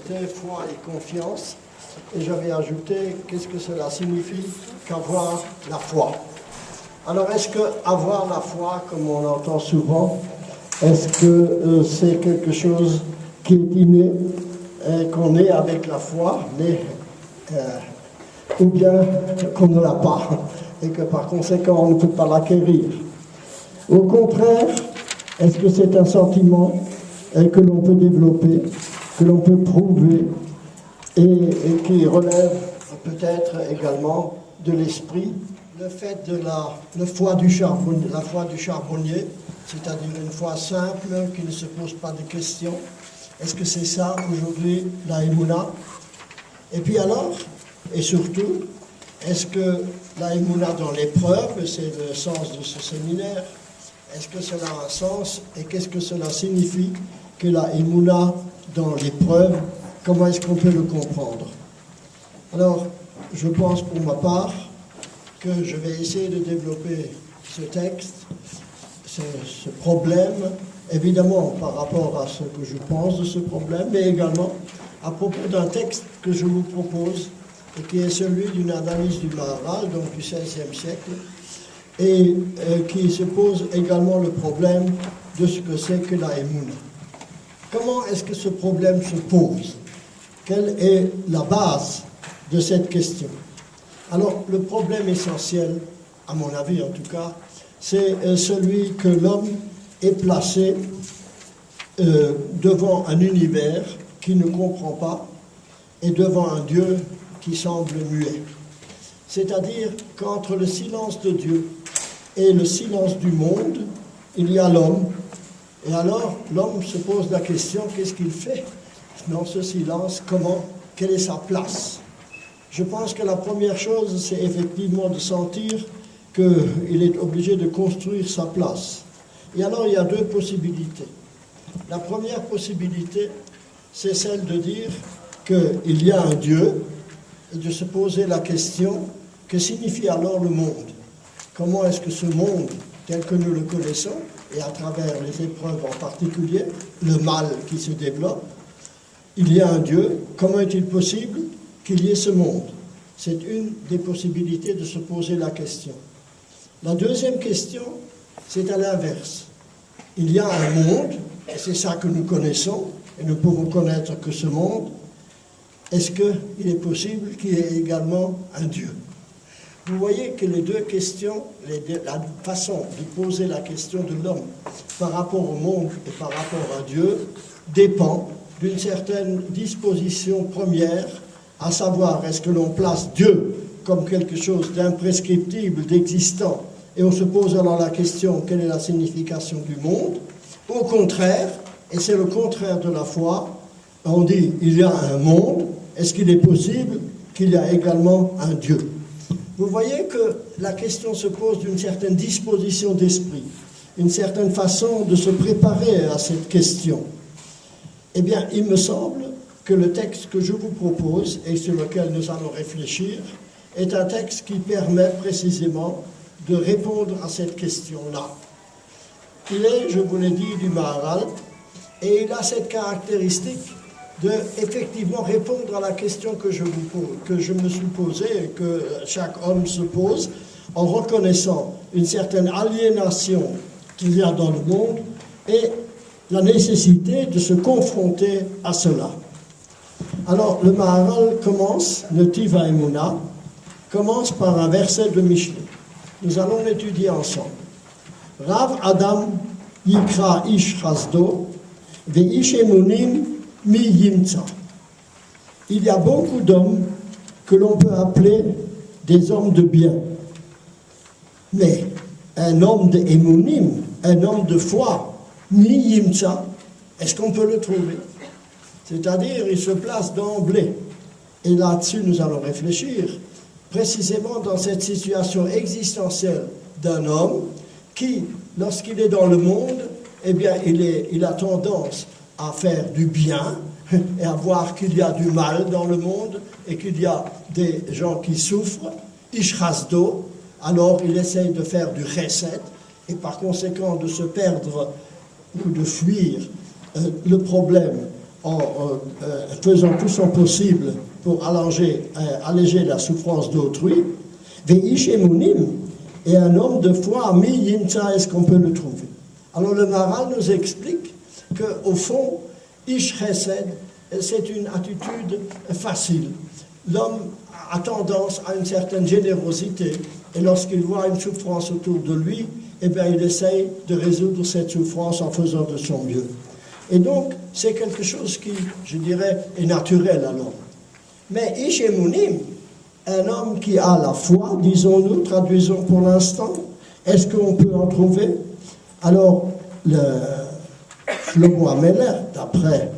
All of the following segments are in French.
c'était foi et confiance. Et j'avais ajouté, qu'est-ce que cela signifie qu'avoir la foi? Alors, est-ce que avoir la foi, comme on entend souvent, est-ce que c'est quelque chose qui est inné, qu'on est avec la foi, ou bien qu'on ne l'a pas, et que par conséquent on ne peut pas l'acquérir? Au contraire, est-ce que c'est un sentiment que l'on peut développer, que l'on peut prouver, et qui relève peut-être également de l'esprit? Le fait de la foi du charbonnier, c'est-à-dire une foi simple qui ne se pose pas de questions. Est-ce que c'est ça aujourd'hui la Emouna? Et puis alors, et surtout, est-ce que la Emouna dans l'épreuve, c'est le sens de ce séminaire, est-ce que cela a un sens et qu'est-ce que cela signifie que la Emouna dans l'épreuve? Comment est-ce qu'on peut le comprendre? Alors, je pense pour ma part que je vais essayer de développer ce texte, ce problème, évidemment par rapport à ce que je pense de ce problème, mais également à propos d'un texte que je vous propose et qui est celui d'une analyse du Maharal, donc du XVIe siècle, et qui se pose également le problème de ce que c'est que la Emouna. Comment est-ce que ce problème se pose? Quelle est la base de cette question? Alors, le problème essentiel, à mon avis en tout cas, c'est celui que l'homme est placé devant un univers qui ne comprend pas et devant un Dieu qui semble muet. C'est-à-dire qu'entre le silence de Dieu et le silence du monde, il y a l'homme. Et alors, l'homme se pose la question, qu'est-ce qu'il fait dans ce silence? Quelle est sa place? Je pense que la première chose, c'est effectivement de sentir qu'il est obligé de construire sa place. Et alors, il y a deux possibilités. La première possibilité, c'est celle de dire qu'il y a un Dieu et de se poser la question, que signifie alors le monde? Comment est-ce que ce monde, tel que nous le connaissons, et à travers les épreuves en particulier, le mal qui se développe, il y a un Dieu, comment est-il possible qu'il y ait ce monde? C'est une des possibilités de se poser la question. La deuxième question, c'est à l'inverse. Il y a un monde, et c'est ça que nous connaissons, et nous pouvons connaître que ce monde. Est-ce qu'il est possible qu'il y ait également un Dieu? Vous voyez que les deux questions, la façon de poser la question de l'homme par rapport au monde et par rapport à Dieu dépend d'une certaine disposition première, à savoir, est-ce que l'on place Dieu comme quelque chose d'imprescriptible, d'existant, et on se pose alors la question, quelle est la signification du monde? Au contraire, et c'est le contraire de la foi, on dit, il y a un monde, est-ce qu'il est possible qu'il y a également un Dieu? Vous voyez que la question se pose d'une certaine disposition d'esprit, une certaine façon de se préparer à cette question. Eh bien, il me semble que le texte que je vous propose et sur lequel nous allons réfléchir est un texte qui permet précisément de répondre à cette question-là. Il est, je vous l'ai dit, du Maharal, et il a cette caractéristique de effectivement répondre à la question que je me suis posée et que chaque homme se pose en reconnaissant une certaine aliénation qu'il y a dans le monde et la nécessité de se confronter à cela. Alors, le Maharal commence, le Tiva Emouna, commence par un verset de Michelet. Nous allons l'étudier ensemble. Rav Adam Yikra Ish Chasdo, Ve Ish Emunim Mi Yimtza. Il y a beaucoup d'hommes que l'on peut appeler des hommes de bien. Mais un homme de Emunim, un homme de foi, Mi Yimtza, est-ce qu'on peut le trouver? C'est-à-dire, il se place d'emblée. Et là-dessus, nous allons réfléchir précisément dans cette situation existentielle d'un homme qui, lorsqu'il est dans le monde, eh bien, il a tendance à faire du bien et à voir qu'il y a du mal dans le monde et qu'il y a des gens qui souffrent. Ishrazdo, alors il essaye de faire du chesed et par conséquent de se perdre ou de fuir le problème faisant tout son possible pour alléger la souffrance d'autrui. Ve'ish emunim, et un homme de foi, mi yimtza, est-ce qu'on peut le trouver? Alors le Maharal nous explique qu'au fond, ish chesed, c'est une attitude facile. L'homme a tendance à une certaine générosité, et lorsqu'il voit une souffrance autour de lui, eh bien, il essaye de résoudre cette souffrance en faisant de son mieux. Et donc, c'est quelque chose qui, je dirais, est naturel à l'homme. Mais Ish Emunim, un homme qui a la foi, disons-nous, traduisons pour l'instant, est-ce qu'on peut en trouver? Alors, le Shlomo HaMelech, d'après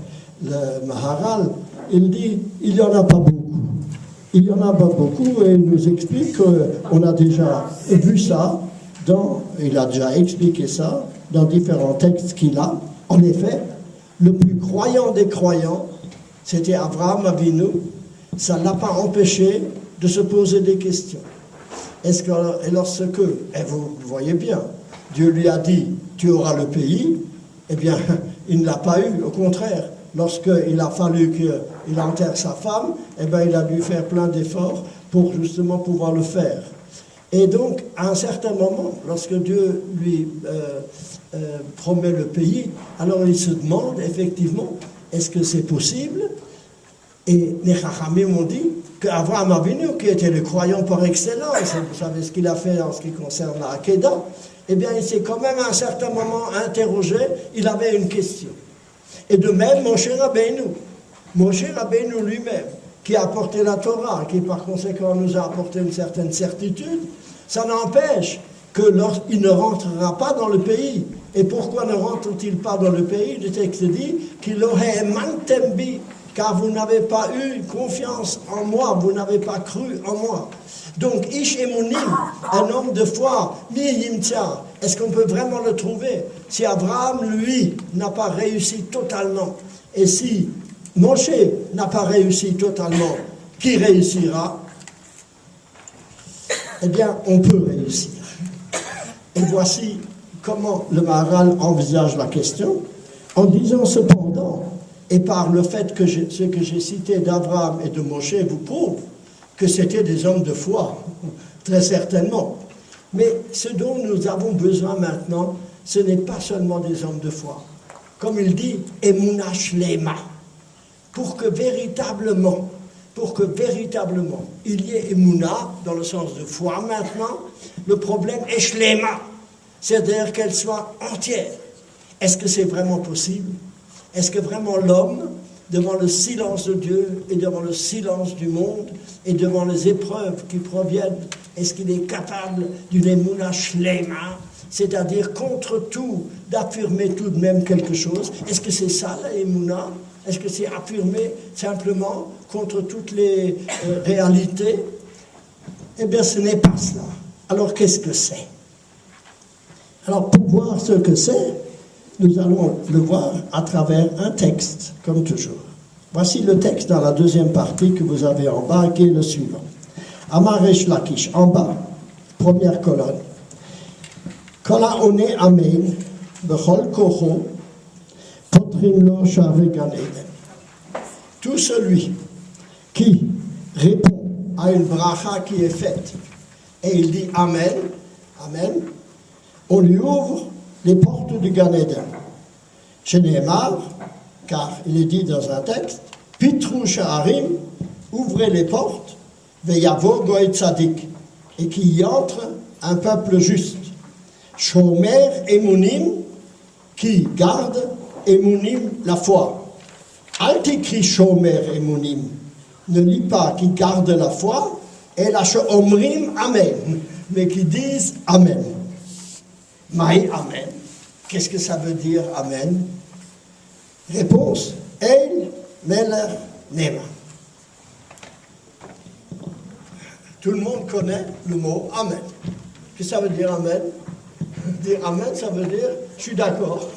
le Maharal, il dit, il n'y en a pas beaucoup. Il n'y en a pas beaucoup, et il nous explique qu'on a déjà vu ça, il a déjà expliqué ça dans différents textes qu'il a. En effet, le plus croyant des croyants, c'était Abraham Avinu. Ça ne l'a pas empêché de se poser des questions. Et lorsque, et vous voyez bien, Dieu lui a dit, tu auras le pays, eh bien, il ne l'a pas eu, au contraire. Lorsqu'il a fallu qu'il enterre sa femme, eh bien, il a dû faire plein d'efforts pour justement pouvoir le faire. Et donc, à un certain moment, lorsque Dieu lui promet le pays, alors il se demande, effectivement, est-ce que c'est possible? Et les Chachamim ont dit qu'Avraham Avinu, qui était le croyant par excellence, vous savez ce qu'il a fait en ce qui concerne la Hakeda, eh bien, il s'est quand même à un certain moment interrogé, il avait une question. Et de même, Moshe Rabbeinu lui-même, qui a apporté la Torah, qui par conséquent nous a apporté une certaine certitude, ça n'empêche qu'il ne rentrera pas dans le pays. Et pourquoi ne rentre-t-il pas dans le pays? Le texte dit qu'il aurait mantembi, car vous n'avez pas eu confiance en moi, vous n'avez pas cru en moi. Donc, Ish Emunim, un homme de foi, mi yimtza, est-ce qu'on peut vraiment le trouver? Si Abraham, lui, n'a pas réussi totalement, et si Moshe n'a pas réussi totalement, qui réussira? Eh bien, on peut réussir. Et voici comment le Maharal envisage la question, en disant cependant, et par le fait que ce que j'ai cité d'Abraham et de Moshe vous prouve que c'était des hommes de foi, très certainement. Mais ce dont nous avons besoin maintenant, ce n'est pas seulement des hommes de foi. Comme il dit, Emunah Shlema, pour que véritablement, il y ait Emunah, dans le sens de foi maintenant, le problème est Shlema, c'est-à-dire qu'elle soit entière. Est-ce que c'est vraiment possible? Est-ce que vraiment l'homme, devant le silence de Dieu et devant le silence du monde et devant les épreuves qui proviennent, est-ce qu'il est capable d'une Emunah Shlema, c'est-à-dire contre tout, d'affirmer tout de même quelque chose? Est-ce que c'est ça la Emunah? Est-ce que c'est affirmer simplement contre toutes les réalités? Eh bien, ce n'est pas cela. Alors, qu'est-ce que c'est? Alors, pour voir ce que c'est, nous allons le voir à travers un texte, comme toujours. Voici le texte dans la deuxième partie que vous avez en bas, qui est le suivant. Amar Resh Lakish, en bas, première colonne. Kola one amen, bechol kocho, potrim lo share gan eden. Tout celui qui répond à une bracha qui est faite, et il dit amen, amen, on lui ouvre les portes du Gan Eden. Chez Nehemar, car il est dit dans un texte, Pitru Sha'arim, ouvrez les portes, Veyavo Goy Tzadik, et qu'il y entre un peuple juste. Shomer Emunim, qui garde Emunim, la foi. Altikri Shomer Emunim, ne lit pas qui garde la foi, et la Shomrim Amen, mais qui disent Amen. Maï Amen. Qu'est-ce que ça veut dire Amen? Réponse, El Meler Nema. Tout le monde connaît le mot Amen. Qu'est-ce que ça veut dire Amen? Dire Amen, ça veut dire je suis d'accord.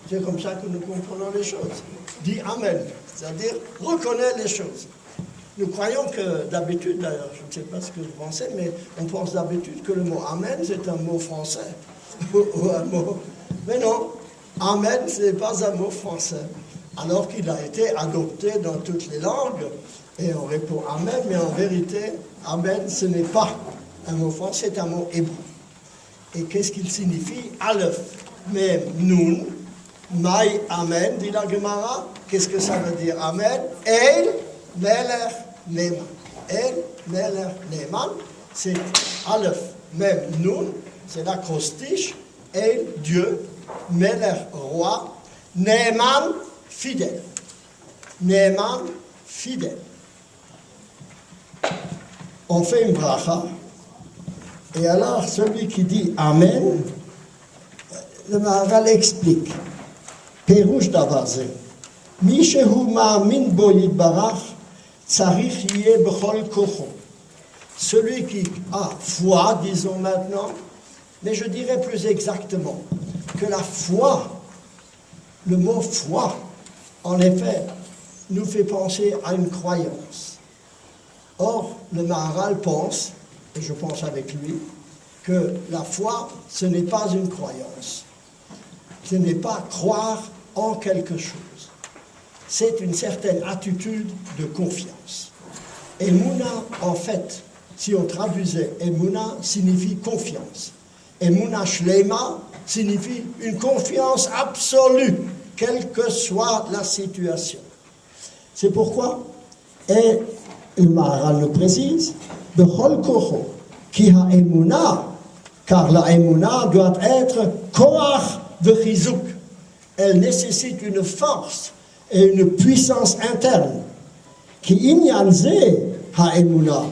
C'est comme ça que nous comprenons les choses. Dis Amen, c'est-à-dire reconnais les choses. Nous croyons que d'habitude, d'ailleurs, je ne sais pas ce que vous pensez, mais on pense d'habitude que le mot Amen, c'est un mot français. Mais non, Amen, ce n'est pas un mot français. alors qu'il a été adopté dans toutes les langues. Et on répond Amen, mais en vérité, Amen, ce n'est pas un mot français, c'est un mot hébreu. Et qu'est-ce qu'il signifie? Aleph, Mem, Nun, Maï, Amen, dit la Gemara. Qu'est-ce que ça veut dire Amen? El, Meler, Neman. El, Meler, Neman, c'est Aleph, Mem, Nun, c'est l'acrostiche. El, Dieu, Meler, roi, Neman, fidèle. Neman, fidèle. On fait une bracha, et alors celui qui dit Amen, le Maharal explique. Pérouche d'Avazé. Mishehu ma'amin bo yitbarach, tzarich yeh bechol kocho. Celui qui a foi, disons maintenant, mais je dirais plus exactement que la foi, le mot foi, en effet, nous fait penser à une croyance. Or, le Maharal pense, et je pense avec lui, que la foi, ce n'est pas une croyance. Ce n'est pas croire en quelque chose. C'est une certaine attitude de confiance. Emouna, en fait, si on traduisait Emouna, signifie confiance. Emouna Shleima signifie une confiance absolue, quelle que soit la situation. C'est pourquoi, et le Maharal le précise, Bechol Kocho, qui a Emouna, car la Emouna doit être Koach de Chizouk. Elle nécessite une force et une puissance interne. Qui inyan ze ha Emouna,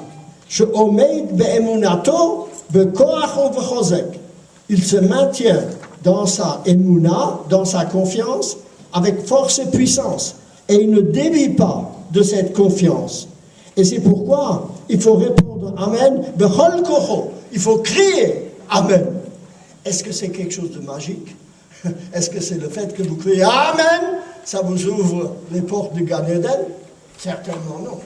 she'omeid be'emunato bekoach uvechozek. Il se maintient dans sa Emouna, dans sa confiance, avec force et puissance. Et il ne dévie pas de cette confiance. Et c'est pourquoi il faut répondre Amen, bechol kocho. Il faut crier Amen. Est-ce que c'est quelque chose de magique? Est-ce que c'est le fait que vous criez Amen, ça vous ouvre les portes du Gan Eden? Certainement non.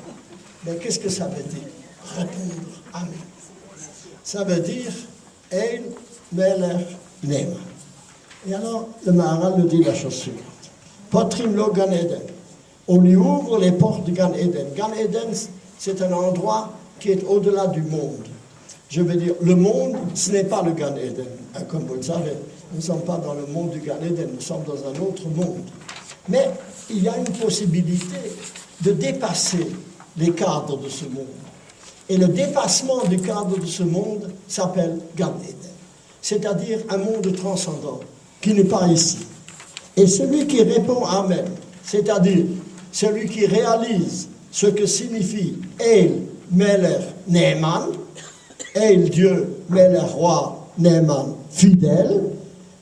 Mais qu'est-ce que ça veut dire? Répondre Amen. Ça veut dire Ein Melech Neman. Et alors, le Maharal nous dit la chose suivante. Potrim lo Gan Eden. On lui ouvre les portes du Gan Eden. Gan Eden, c'est un endroit qui est au-delà du monde. Je veux dire, le monde, ce n'est pas le Gan Eden. Comme vous le savez, nous ne sommes pas dans le monde du Gan Eden, nous sommes dans un autre monde. Mais il y a une possibilité de dépasser les cadres de ce monde. Et le dépassement du cadre de ce monde s'appelle Gan Eden. C'est-à-dire un monde transcendant, qui n'est pas ici. Et celui qui répond Amen, c'est-à-dire celui qui réalise ce que signifie El Meler Neman, El Dieu, Meler Roi, Neman, fidèle,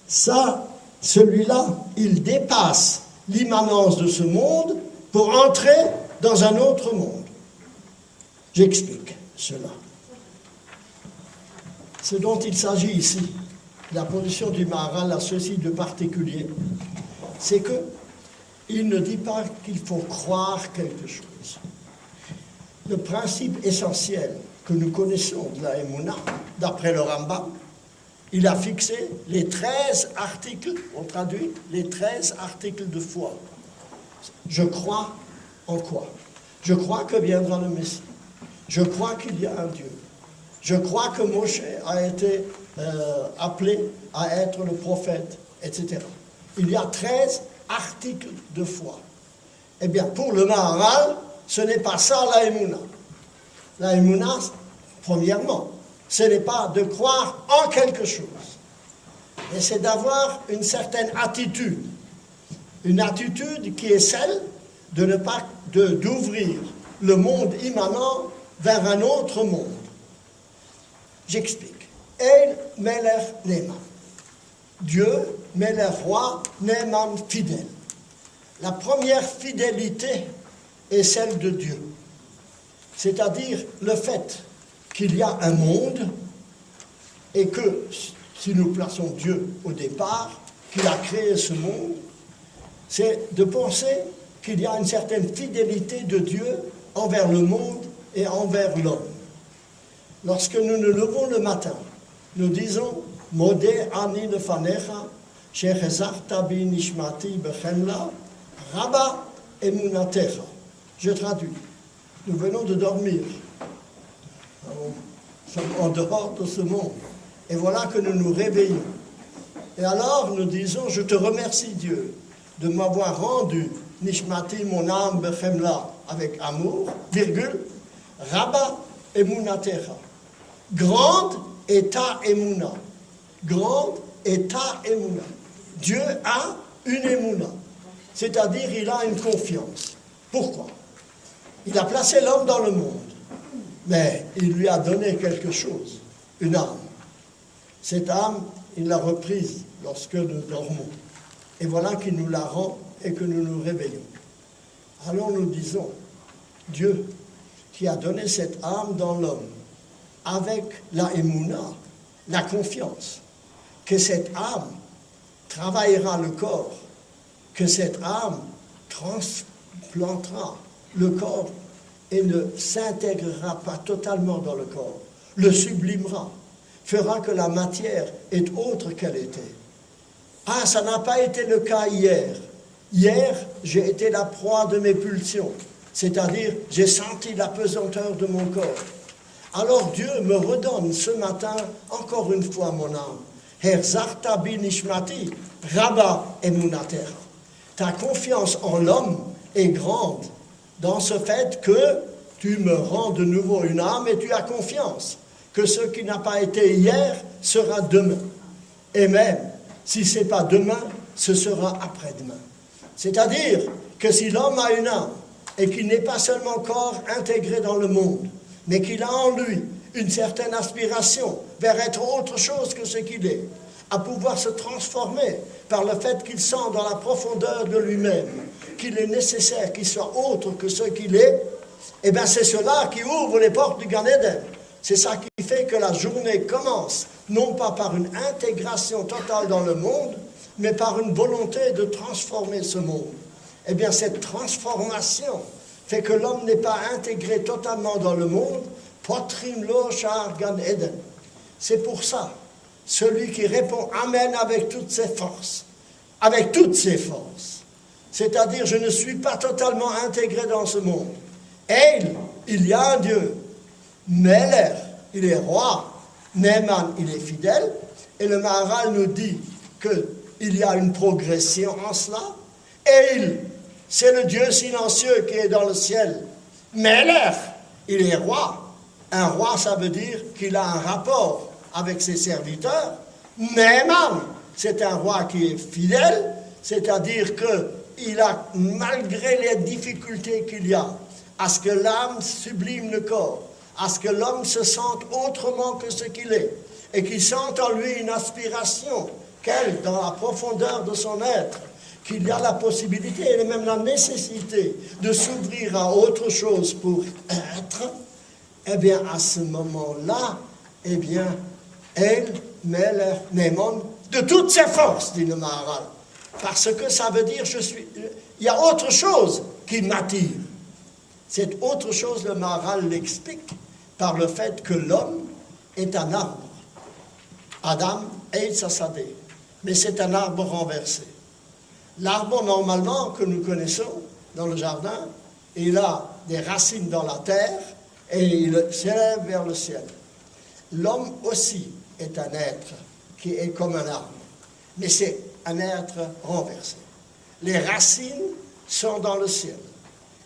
ça, celui-là, il dépasse l'immanence de ce monde pour entrer dans un autre monde. J'explique cela. Ce dont il s'agit ici, la position du Maharal a ceci de particulier, c'est que il ne dit pas qu'il faut croire quelque chose. Le principe essentiel que nous connaissons de la Emouna, d'après le Rambam, il a fixé les 13 articles, on traduit, les 13 articles de foi. Je crois en quoi? Je crois que viendra le Messie. Je crois qu'il y a un Dieu. Je crois que Moshe a été appelé à être le prophète, etc. Il y a 13 articles de foi. Eh bien, pour le Maharal, ce n'est pas ça la Emouna. La Emouna, premièrement, ce n'est pas de croire en quelque chose, mais c'est d'avoir une certaine attitude. Une attitude qui est celle de ne pas d'ouvrir le monde immanent vers un autre monde. J'explique. El Melech Neman. Dieu, Melech Roi, Neman fidèle. La première fidélité est celle de Dieu. C'est-à-dire le fait qu'il y a un monde et que, si nous plaçons Dieu au départ, qu'il a créé ce monde, c'est de penser qu'il y a une certaine fidélité de Dieu envers le monde et envers l'homme. Lorsque nous nous levons le matin, nous disons « Modeh ani lefanecha, shechezachta bi nishmati bechemla, Rabba emunatecha. Je traduis. Nous venons de dormir. Nous sommes en dehors de ce monde. Et voilà que nous nous réveillons. Et alors nous disons, je te remercie Dieu de m'avoir rendu Nishmati, mon âme, Bechemla, avec amour, virgule, Rabba emunatecha. Grande est ta emuna. Grande est ta emuna. Dieu a une emuna. C'est-à-dire, il a une confiance. Pourquoi? Il a placé l'homme dans le monde. Mais il lui a donné quelque chose, une âme. Cette âme, il l'a reprise lorsque nous dormons. Et voilà qu'il nous la rend et que nous nous réveillons. Alors nous disons, Dieu qui a donné cette âme dans l'homme, avec la émouna, la confiance, que cette âme travaillera le corps, que cette âme transplantera le corps et ne s'intégrera pas totalement dans le corps, le sublimera, fera que la matière est autre qu'elle était. Ah, ça n'a pas été le cas hier. Hier, j'ai été la proie de mes pulsions, c'est-à-dire j'ai senti la pesanteur de mon corps. Alors Dieu me redonne ce matin, encore une fois mon âme. Herzarta bi nishmati, Rabba emunatecha. Ta confiance en l'homme est grande dans ce fait que tu me rends de nouveau une âme et tu as confiance que ce qui n'a pas été hier sera demain. Et même, si ce n'est pas demain, ce sera après-demain. C'est-à-dire que si l'homme a une âme et qu'il n'est pas seulement corps intégré dans le monde, mais qu'il a en lui une certaine aspiration vers être autre chose que ce qu'il est, à pouvoir se transformer par le fait qu'il sent dans la profondeur de lui-même qu'il est nécessaire qu'il soit autre que ce qu'il est, et bien c'est cela qui ouvre les portes du Gan Eden. C'est ça qui fait que la journée commence, non pas par une intégration totale dans le monde, mais par une volonté de transformer ce monde. Eh bien cette transformation fait que l'homme n'est pas intégré totalement dans le monde, potrim lo shar Gan Eden. C'est pour ça, celui qui répond Amen avec toutes ses forces, c'est-à-dire je ne suis pas totalement intégré dans ce monde. Et il y a un Dieu, Meler, il est roi, Neman, il est fidèle, et le Maharal nous dit qu'il y a une progression en cela, et c'est le Dieu silencieux qui est dans le ciel. Meler, il est roi. Un roi, ça veut dire qu'il a un rapport avec ses serviteurs. Neman, c'est un roi qui est fidèle, c'est-à-dire qu'il a, malgré les difficultés qu'il y a, à ce que l'âme sublime le corps, à ce que l'homme se sente autrement que ce qu'il est, et qu'il sente en lui une aspiration, dans la profondeur de son être, qu'il y a la possibilité et même la nécessité de s'ouvrir à autre chose pour être, eh bien, à ce moment-là, eh bien, elle, Meler, Némon, de toutes ses forces, dit le Maharal. Parce que ça veut dire, il y a autre chose qui m'attire. Cette autre chose, le Maharal l'explique par le fait que l'homme est un arbre. Adam, Eitz Hasadeh. Mais c'est un arbre renversé. L'arbre, normalement, que nous connaissons dans le jardin, il a des racines dans la terre et il s'élève vers le ciel. L'homme aussi est un être qui est comme un arbre, mais c'est un être renversé. Les racines sont dans le ciel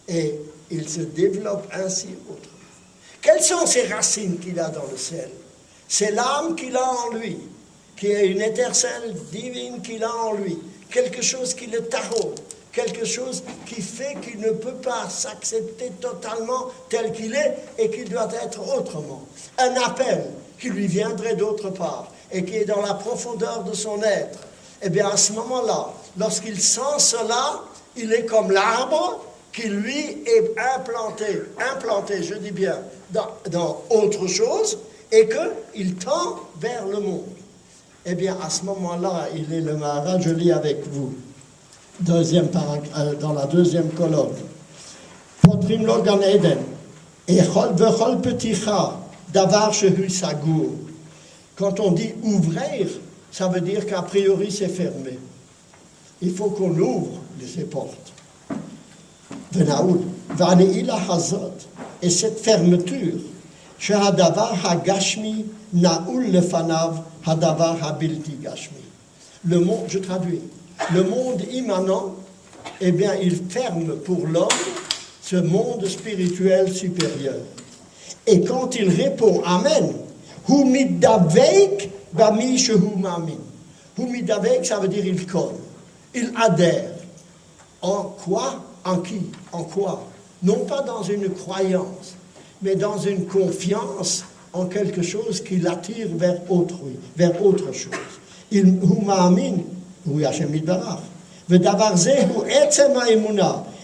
et il se développe ainsi autrement. Quelles sont ces racines qu'il a dans le ciel? C'est l'âme qu'il a en lui, qui est une étincelle divine qu'il a en lui, quelque chose qui le taraude, quelque chose qui fait qu'il ne peut pas s'accepter totalement tel qu'il est et qu'il doit être autrement. Un appel qui lui viendrait d'autre part et qui est dans la profondeur de son être. Eh bien, à ce moment-là, lorsqu'il sent cela, il est comme l'arbre qui, lui, est implanté, je dis bien, dans autre chose et qu'il tend vers le monde. Eh bien, à ce moment-là, il est le Maharal, je lis avec vous, dans la deuxième colonne. Potrim lo Gan Eden, et vechol peticha, davar shehu sagour. Quand on dit ouvrir, ça veut dire qu'a priori c'est fermé. Il faut qu'on ouvre ces portes. Venaoud, Vaneila Hazot, et cette fermeture, Shahadavar Hagashmi, Naoul Lefanav, Hadavar Habilti Gashmi. Le monde, je traduis, le monde immanent, eh bien, il ferme pour l'homme ce monde spirituel supérieur. Et quand il répond Amen, Humidavek Bamish Humamin. Humidavek, ça veut dire il colle, il adhère. En quoi? En qui? En quoi? Non pas dans une croyance, mais dans une confiance en quelque chose qui l'attire vers autrui, vers autre chose. Il Humamin, oui, Hashem Yitbarach.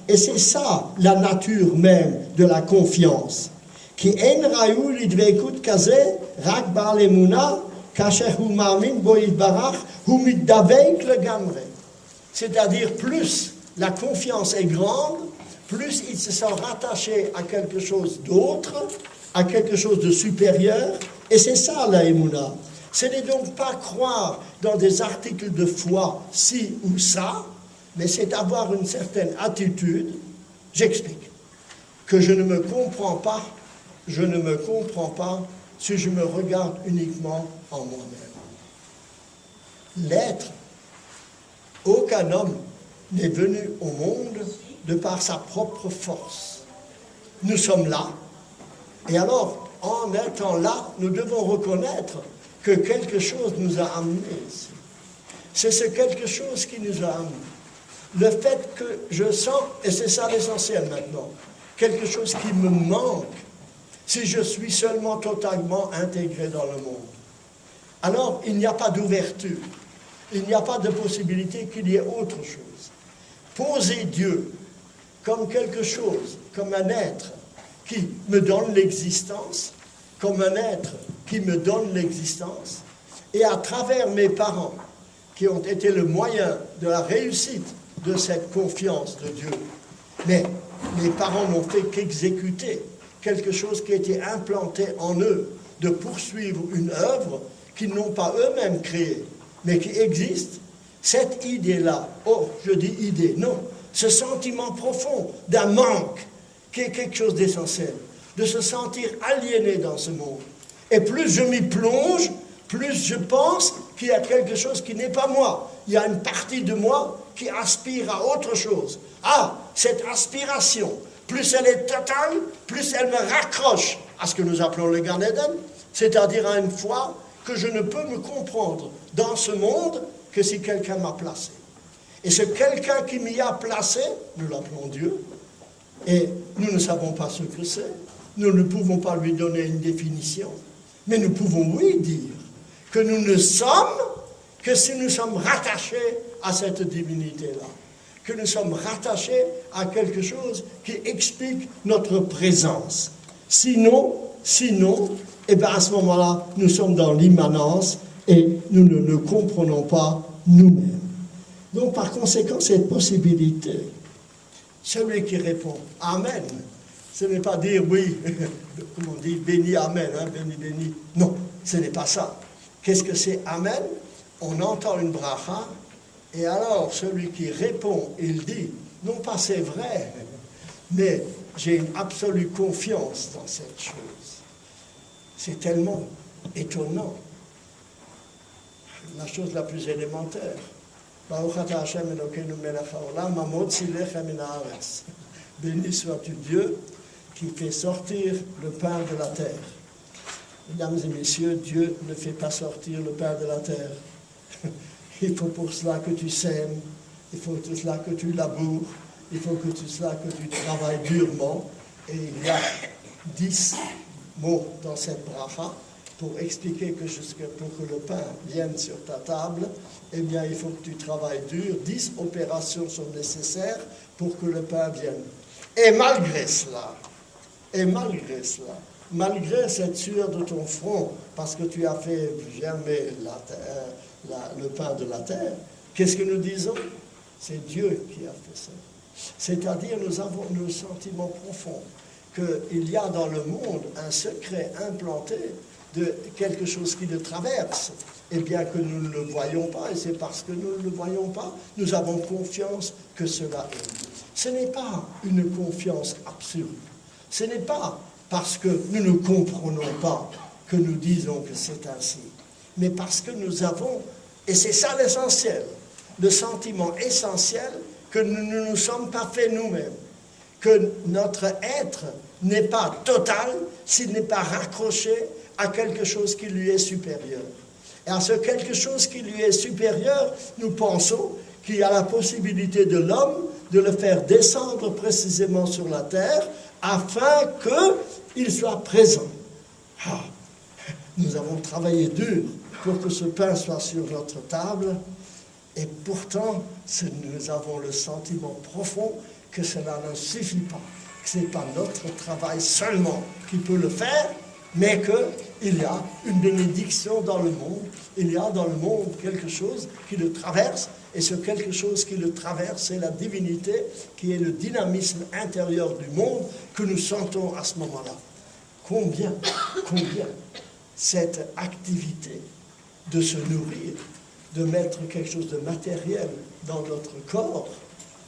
Et c'est ça la nature même de la confiance. C'est-à-dire, plus la confiance est grande, plus il se sent rattaché à quelque chose d'autre, à quelque chose de supérieur, et c'est ça la émouna. Ce n'est donc pas croire dans des articles de foi ci ou ça, mais c'est avoir une certaine attitude. J'explique que je ne me comprends pas si je me regarde uniquement en moi-même. L'être, aucun homme n'est venu au monde de par sa propre force. Nous sommes là, et alors, en étant là, nous devons reconnaître que quelque chose nous a amenés ici. C'est ce quelque chose qui nous a amenés. Le fait que je sens, et c'est ça l'essentiel maintenant, quelque chose qui me manque, si je suis seulement totalement intégré dans le monde. Alors, il n'y a pas d'ouverture, il n'y a pas de possibilité qu'il y ait autre chose. Poser Dieu comme quelque chose, comme un être qui me donne l'existence, comme un être qui me donne l'existence, et à travers mes parents, qui ont été le moyen de la réussite de cette confiance de Dieu. Mais les parents n'ont fait qu'exécuter quelque chose qui a été implanté en eux, de poursuivre une œuvre qu'ils n'ont pas eux-mêmes créée, mais qui existe. Cette idée-là, oh, je dis idée, non, ce sentiment profond d'un manque, qui est quelque chose d'essentiel, de se sentir aliéné dans ce monde. Et plus je m'y plonge, plus je pense qu'il y a quelque chose qui n'est pas moi. Il y a une partie de moi qui aspire à autre chose. Ah, cette aspiration, plus elle est totale, plus elle me raccroche à ce que nous appelons le Gan Eden, c'est-à-dire à une foi que je ne peux me comprendre dans ce monde que si quelqu'un m'a placé. Et ce quelqu'un qui m'y a placé, nous l'appelons Dieu, et nous ne savons pas ce que c'est, nous ne pouvons pas lui donner une définition, mais nous pouvons, oui, dire que nous ne sommes que si nous sommes rattachés à cette divinité-là, que nous sommes rattachés à quelque chose qui explique notre présence. Sinon, eh bien à ce moment-là, nous sommes dans l'immanence et nous ne le comprenons pas nous-mêmes. Donc, par conséquent, cette possibilité, celui qui répond « Amen », ce n'est pas dire « oui », comme on dit « béni, Amen hein, »,« béni, béni ». Non, ce n'est pas ça. Qu'est-ce que c'est « Amen » ? On entend une bracha, et alors celui qui répond, il dit « non pas c'est vrai, mais j'ai une absolue confiance dans cette chose ». C'est tellement étonnant. La chose la plus élémentaire. Béni sois-tu Dieu qui fait sortir le pain de la terre. Mesdames et messieurs, Dieu ne fait pas sortir le pain de la terre. Il faut pour cela que tu sèmes, il faut pour cela que tu laboures, il faut pour cela que tu travailles durement. Et il y a 10 mots dans cette bracha pour expliquer que pour que le pain vienne sur ta table, eh bien, il faut que tu travailles dur. 10 opérations sont nécessaires pour que le pain vienne. Et malgré cela, malgré cette sueur de ton front, parce que tu as fait germer le pain de la terre, qu'est-ce que nous disons? C'est Dieu qui a fait ça. C'est-à-dire, nous avons le sentiment profond qu'il y a dans le monde un secret implanté de quelque chose qui le traverse, et bien que nous ne le voyons pas, et c'est parce que nous ne le voyons pas, nous avons confiance que cela est. Ce n'est pas une confiance absurde. Ce n'est pas parce que nous ne comprenons pas que nous disons que c'est ainsi, mais parce que nous avons, et c'est ça l'essentiel, le sentiment essentiel que nous ne nous sommes pas faits nous-mêmes, que notre être n'est pas total s'il n'est pas raccroché à quelque chose qui lui est supérieur. Et à ce quelque chose qui lui est supérieur, nous pensons qu'il y a la possibilité de l'homme de le faire descendre précisément sur la terre afin qu'il soit présent. Ah, nous avons travaillé dur pour que ce pain soit sur notre table, et pourtant, nous avons le sentiment profond que cela ne suffit pas, que ce n'est pas notre travail seulement qui peut le faire, mais qu'il y a une bénédiction dans le monde, il y a dans le monde quelque chose qui le traverse, et ce quelque chose qui le traverse, c'est la divinité qui est le dynamisme intérieur du monde que nous sentons à ce moment-là. Combien cette activité de se nourrir, de mettre quelque chose de matériel dans notre corps,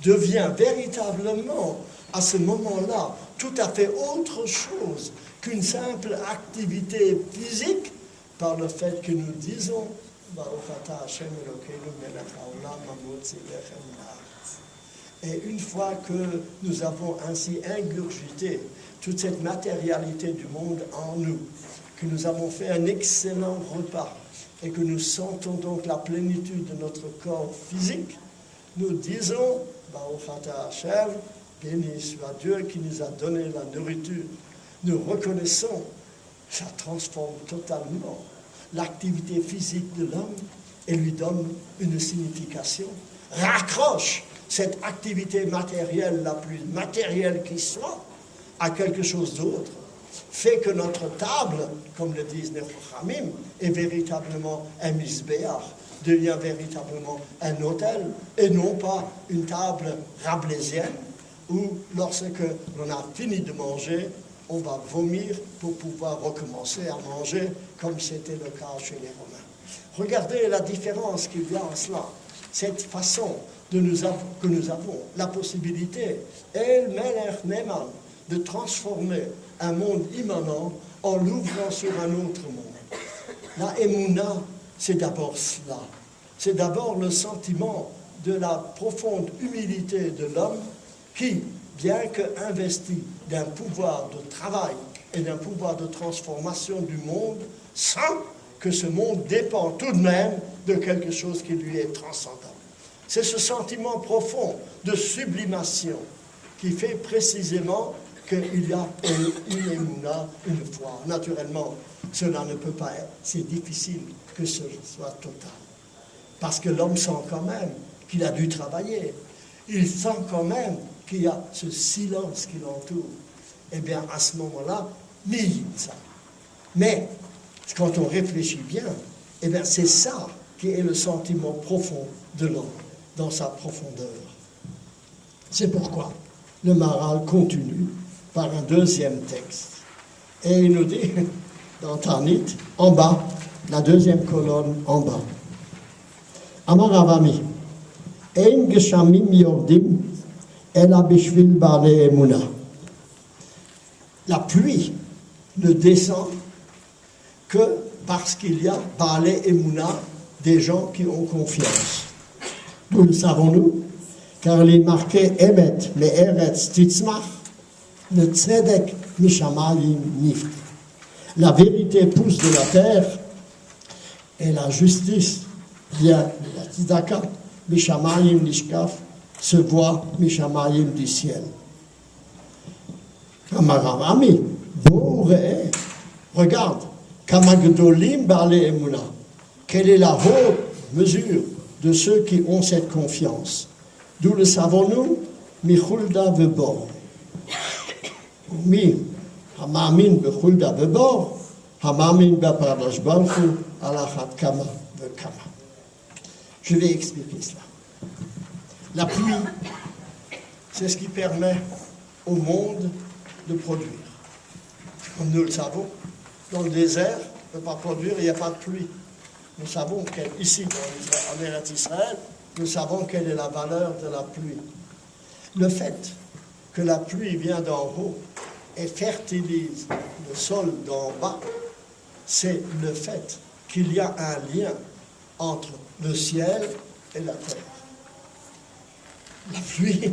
devient véritablement, à ce moment-là, tout à fait autre chose qu'une simple activité physique, par le fait que nous disons et une fois que nous avons ainsi ingurgité toute cette matérialité du monde en nous, que nous avons fait un excellent repas et que nous sentons donc la plénitude de notre corps physique, nous disons, béni soit Dieu qui nous a donné la nourriture. Nous reconnaissons, ça transforme totalement l'activité physique de l'homme et lui donne une signification, raccroche cette activité matérielle, la plus matérielle qui soit, à quelque chose d'autre, fait que notre table, comme le disent les Chachamim, est véritablement un misbéach, devient véritablement un autel, et non pas une table rabelaisienne, où lorsque l'on a fini de manger, on va vomir pour pouvoir recommencer à manger, comme c'était le cas chez les Romains. Regardez la différence qu'il y a en cela. Cette façon que nous avons la possibilité, El Melech Neman, de transformer un monde immanent en l'ouvrant sur un autre monde. La Emouna, c'est d'abord cela. C'est d'abord le sentiment de la profonde humilité de l'homme qui, bien qu'investi d'un pouvoir de travail et d'un pouvoir de transformation du monde, sent que ce monde dépend tout de même de quelque chose qui lui est transcendant. C'est ce sentiment profond de sublimation qui fait précisément qu'il y a une émouna, une foi. Naturellement, cela ne peut pas être, c'est difficile que ce soit total. Parce que l'homme sent quand même qu'il a dû travailler. Il sent quand même qu'il y a ce silence qui l'entoure. Eh bien, à ce moment-là, ça. Mais, quand on réfléchit bien, eh bien, c'est ça qui est le sentiment profond de l'homme, dans sa profondeur. C'est pourquoi le Maharal continue par un deuxième texte. Et il nous dit, dans Tanit, en bas, la deuxième colonne en bas. Amar Avami, Ein geshamim yordim, ela bishvil ba'alei emuna. La pluie ne descend que parce qu'il y a ba'alei emuna, des gens qui ont confiance. D'où le savons-nous? Car il est marqué Emet me'eretz titzmach, le tzedek mishamayim nift. La vérité pousse de la terre et la justice vient de la tzedaka, mishamayim nishkaf, se voit mishamayim du ciel. Kamaravami, regarde, kamagdolim ba'alei emuna. Quelle est la haute mesure de ceux qui ont cette confiance? D'où le savons-nous? Michulda vebor. Mi hamamin bechulda vebor, hamamin beparash baruchu alachat kama vekama. Je vais expliquer cela. La pluie, c'est ce qui permet au monde de produire. Comme nous le savons, dans le désert, on ne peut pas produire, il n'y a pas de pluie. Nous savons qu'ici, en Eretz Israël, nous savons quelle est la valeur de la pluie. Le fait que la pluie vient d'en haut et fertilise le sol d'en bas, c'est le fait qu'il y a un lien entre le ciel et la terre. La pluie,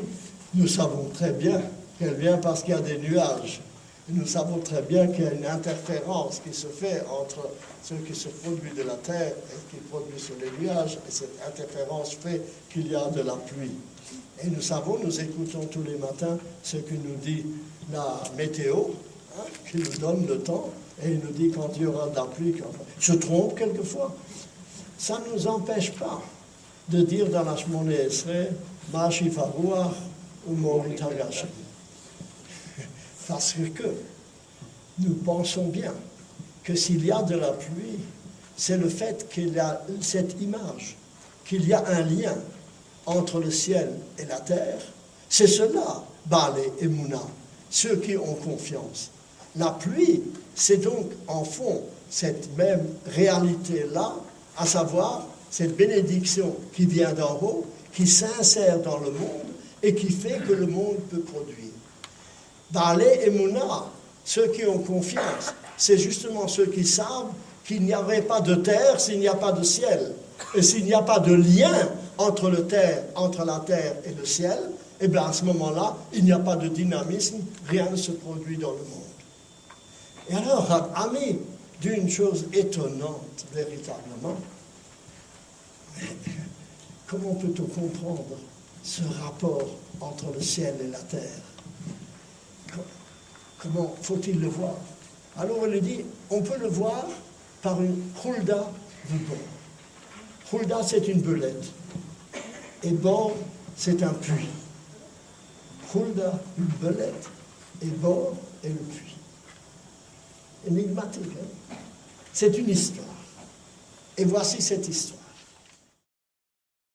nous savons très bien qu'elle vient parce qu'il y a des nuages. Et nous savons très bien qu'il y a une interférence qui se fait entre ce qui se produit de la terre et ce qui produit sur les nuages. Et cette interférence fait qu'il y a de la pluie. Et nous savons, nous écoutons tous les matins ce que nous dit la météo, qui nous donne le temps, et il nous dit quand il y aura de la pluie. Je trompe quelquefois. Ça ne nous empêche pas de dire dans la Shmone Esrei, Mashi Faruach ou Mori Tagashi. Parce que nous pensons bien que s'il y a de la pluie, c'est le fait qu'il y a cette image, qu'il y a un lien entre le ciel et la terre. C'est cela, Baalé et Mouna, ceux qui ont confiance. La pluie, c'est donc en fond cette même réalité-là, à savoir cette bénédiction qui vient d'en haut, qui s'insère dans le monde et qui fait que le monde peut produire. Baalé et Mouna, ceux qui ont confiance, c'est justement ceux qui savent qu'il n'y aurait pas de terre s'il n'y a pas de ciel. Et s'il n'y a pas de lien entre la terre et le ciel, et bien à ce moment-là, il n'y a pas de dynamisme, rien ne se produit dans le monde. Et alors, ami, d'une chose étonnante, véritablement, comment peut-on comprendre ce rapport entre le ciel et la terre? Comment faut-il le voir? Alors il dit, on peut le voir par une khulda de bord. Khulda, c'est une belette. Et bord, c'est un puits. Khulda, une belette. Et bord est le puits. Énigmatique, hein? C'est une histoire. Et voici cette histoire.